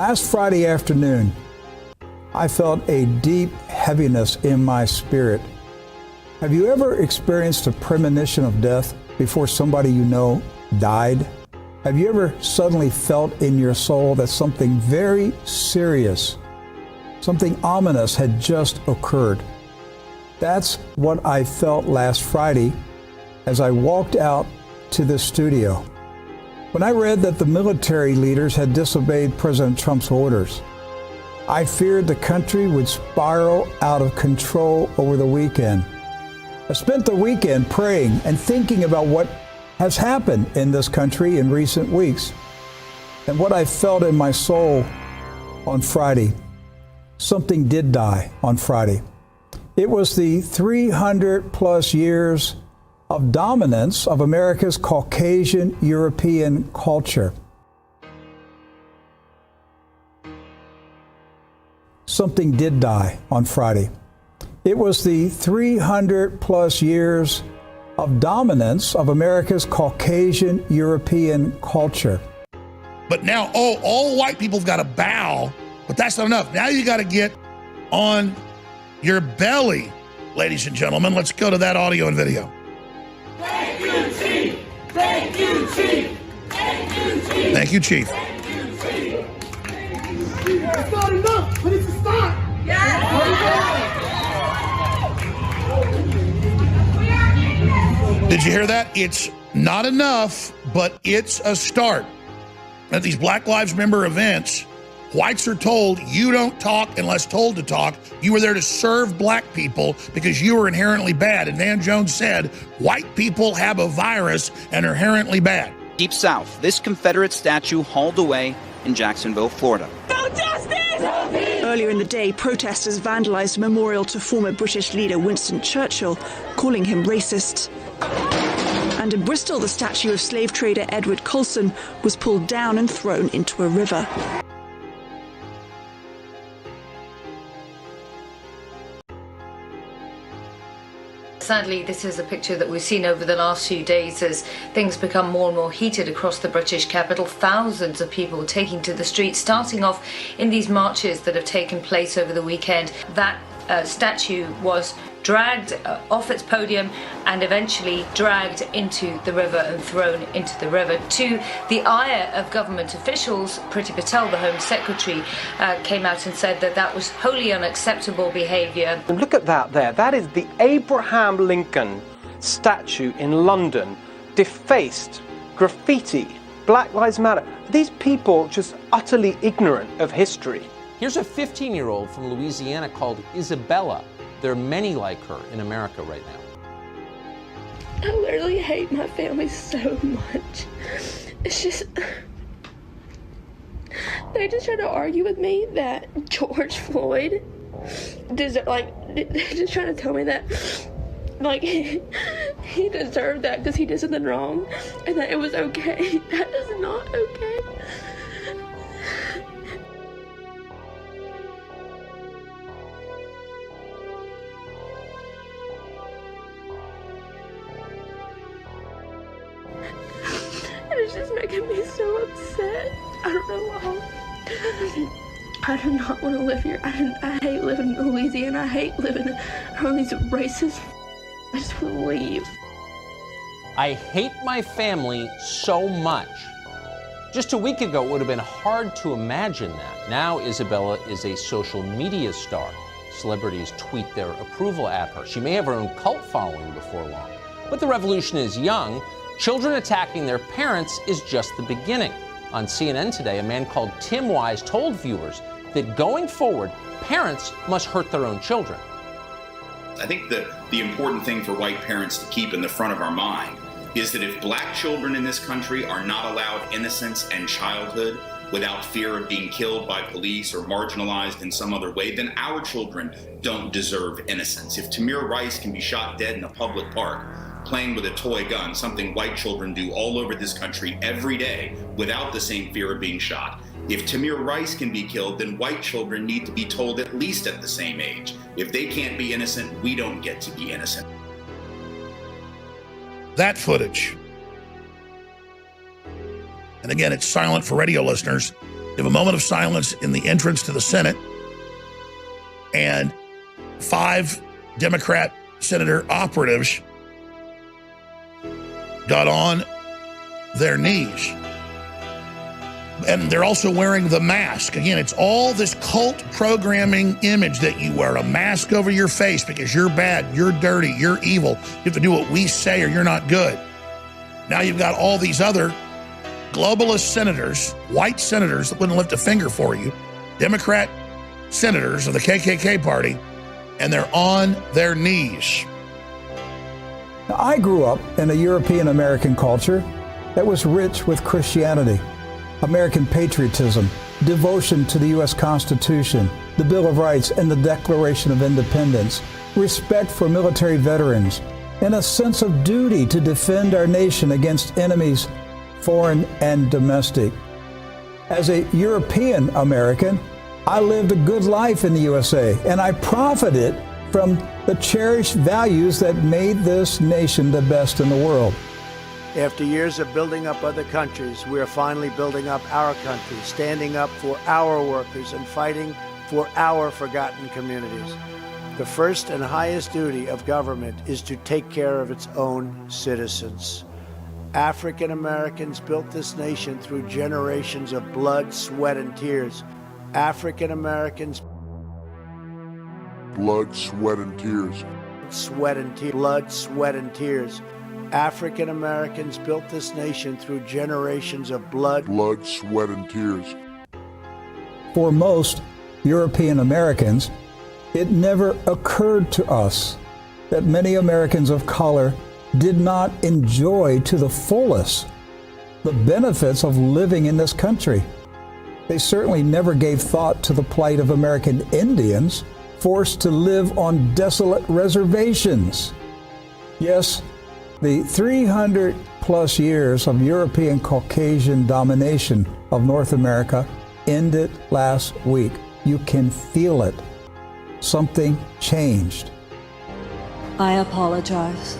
Last Friday afternoon, I felt a deep heaviness in my spirit. Have you ever experienced a premonition of death before somebody you know died? Have you ever suddenly felt in your soul that something very serious, something ominous had just occurred? That's what I felt last Friday as I walked out to the studio. When I read that the military leaders had disobeyed President Trump's orders, I feared the country would spiral out of control over the weekend. I spent the weekend praying and thinking about what has happened in this country in recent weeks and what I felt in my soul on Friday. Something did die on Friday. It was the 300 plus years of dominance of America's Caucasian European culture. Something did die on Friday. It was the 300 plus years of dominance of America's Caucasian European culture. But now, all white people have got to bow, but that's not enough. Now you got to get on your belly, ladies and gentlemen. Let's go to that audio and video. Thank you, Chief. Thank you, Chief. Thank you, Chief. Thank you, Chief. Thank you, Chief. It's not enough, but it's a start. Did you hear that? It's not enough, but it's a start. At these Black Lives Matter events, whites are told you don't talk unless told to talk. You were there to serve black people because you are inherently bad. And Van Jones said, white people have a virus and are inherently bad. Deep south, this Confederate statue hauled away in Jacksonville, Florida. No justice! Earlier in the day, protesters vandalized a memorial to former British leader Winston Churchill, calling him racist. And in Bristol, the statue of slave trader Edward Colson was pulled down and thrown into a river. Sadly, this is a picture that we've seen over the last few days as things become more and more heated across the British capital. Thousands of people taking to the streets, starting off in these marches that have taken place over the weekend. That statue was dragged off its podium and eventually dragged into the river and thrown into the river. To the ire of government officials, Priti Patel, the Home Secretary, came out and said that that was wholly unacceptable behaviour. And look at that there. That is the Abraham Lincoln statue in London, defaced, graffiti, Black Lives Matter. These people just utterly ignorant of history. Here's a 15-year-old from Louisiana called Isabella. There are many like her in America right now. I literally hate my family so much. It's just, they just try to argue with me that George Floyd they're just trying to tell me that, like, he deserved that because he did something wrong and that it was okay. That is not okay. It's just making me so upset. I don't know why. I do not want to live here. I hate living in Louisiana. I hate living around these racist. I just want to leave. I hate my family so much. Just a week ago, it would have been hard to imagine that. Now Isabella is a social media star. Celebrities tweet their approval at her. She may have her own cult following before long. But the revolution is young. Children attacking their parents is just the beginning. On CNN today, a man called Tim Wise told viewers that going forward, parents must hurt their own children. I think that the important thing for white parents to keep in the front of our mind is that if black children in this country are not allowed innocence and childhood without fear of being killed by police or marginalized in some other way, then our children don't deserve innocence. If Tamir Rice can be shot dead in a public park, playing with a toy gun, something white children do all over this country every day without the same fear of being shot. If Tamir Rice can be killed, then white children need to be told at least at the same age. If they can't be innocent, we don't get to be innocent. That footage. And again, it's silent for radio listeners. You have a moment of silence in the entrance to the Senate, and 5 Democrat senator operatives got on their knees. And they're also wearing the mask. Again, it's all this cult programming image that you wear a mask over your face because you're bad, you're dirty, you're evil. You have to do what we say or you're not good. Now you've got all these other globalist senators, white senators that wouldn't lift a finger for you, Democrat senators of the KKK party, and they're on their knees. Now, I grew up in a European American culture that was rich with Christianity, American patriotism, devotion to the U.S. Constitution, the Bill of Rights, and the Declaration of Independence, respect for military veterans, and a sense of duty to defend our nation against enemies, foreign and domestic. As a European American, I lived a good life in the USA, and I profited from the cherished values that made this nation the best in the world. After years of building up other countries, we are finally building up our country, standing up for our workers and fighting for our forgotten communities. The first and highest duty of government is to take care of its own citizens. African Americans built this nation through generations of blood, sweat, and tears. African Americans. Blood, sweat, and tears. Sweat and tears. Blood, sweat, and tears. African Americans built this nation through generations of blood, sweat, and tears. For most European Americans, it never occurred to us that many Americans of color did not enjoy to the fullest the benefits of living in this country. They certainly never gave thought to the plight of American Indians forced to live on desolate reservations. Yes, the 300 plus years of European Caucasian domination of North America ended last week. You can feel it. Something changed. I apologize.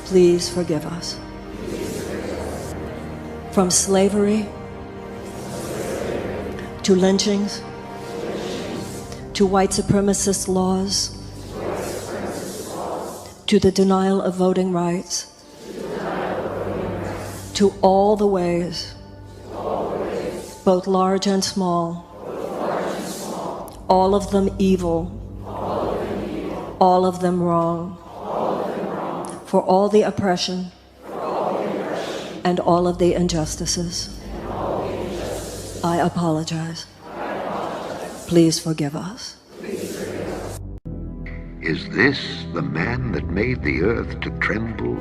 Please forgive us. From slavery to lynchings to white supremacist laws to the denial of voting rights, to all the ways, both large and small, all of them evil, all of them wrong, for all the oppression and all of the injustices. I apologize. Please forgive us. Is this the man that made the earth to tremble